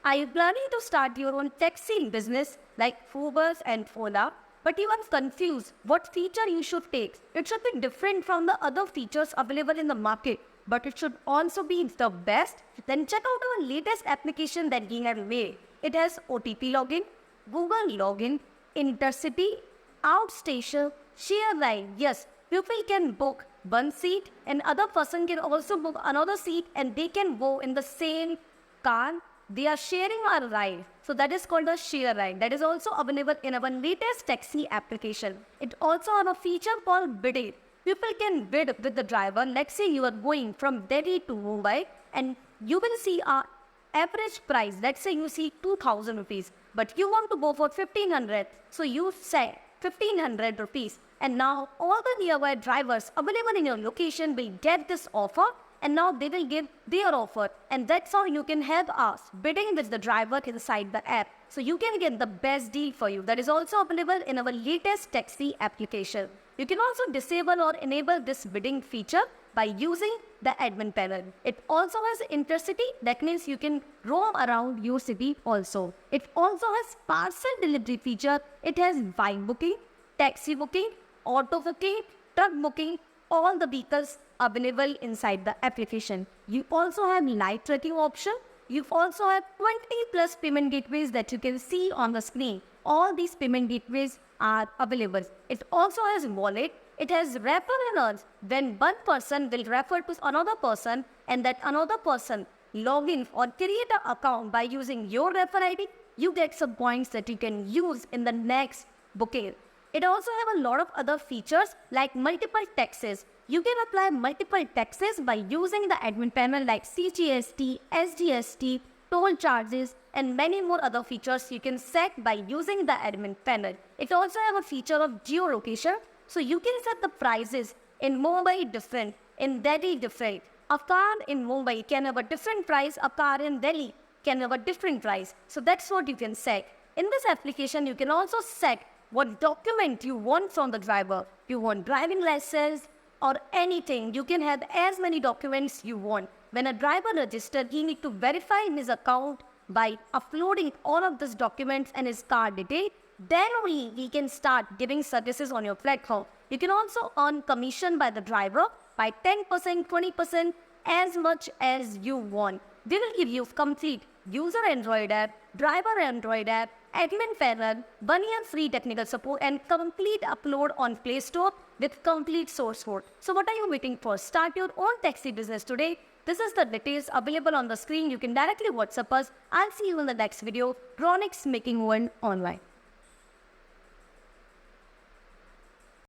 Are you planning to start your own taxi business like Ubers and Ola? But you are confused what feature you should take. It should be different from the other features available in the market, but it should also be the best. Then check out our latest application that we have made. It has OTP login, Google login, Intercity, outstation, share ride. Yes, people can book one seat and other person can also book another seat and they can go in the same car. They are sharing our ride. So that is called a share ride. That is also available in our latest taxi application. It also has a feature called bidding. People can bid with the driver. Let's say you are going from Delhi to Mumbai and you will see a average price. Let's say you see 2,000 rupees, but you want to go for 1,500. So you say 1,500 rupees. And now all the nearby drivers available in your location will get this offer, and now they will give their offer. And that's how you can have us bidding with the driver inside the app. So you can get the best deal for you. That is also available in our latest taxi application. You can also disable or enable this bidding feature by using the admin panel. It also has intercity. That means you can roam around your city also. It also has parcel delivery feature. It has bike booking, taxi booking, auto booking, truck booking, all the vehicles available inside the application. You also have live tracking option. You also have 20 plus payment gateways that you can see on the screen. All these payment gateways are available. It also has wallet. It has referrals. When one person will refer to another person and that another person log in or create an account by using your refer ID, you get some points that you can use in the next booking. It also have a lot of other features like multiple taxes. You can apply multiple taxes by using the admin panel like CGST, SGST, toll charges, and many more other features you can set by using the admin panel. It also have a feature of geolocation, so you can set the prices in Mumbai different, in Delhi different. A car in Mumbai can have a different price, a car in Delhi can have a different price. So that's what you can set. In this application, you can also set what document you want from the driver. You want driving license or anything. You can have as many documents you want. When a driver registers, he needs to verify his account by uploading all of these documents and his car detail. Then only he can start giving services on your platform. You can also earn commission by the driver by 10%, 20%, as much as you want. They will give you complete user Android app, driver Android app, admin panel, 1 year free technical support, and complete upload on Play Store with complete source code. So what are you waiting for? Start your own taxi business today. This is the details available on the screen. You can directly WhatsApp us. I'll see you in the next video. Raunix, making one online.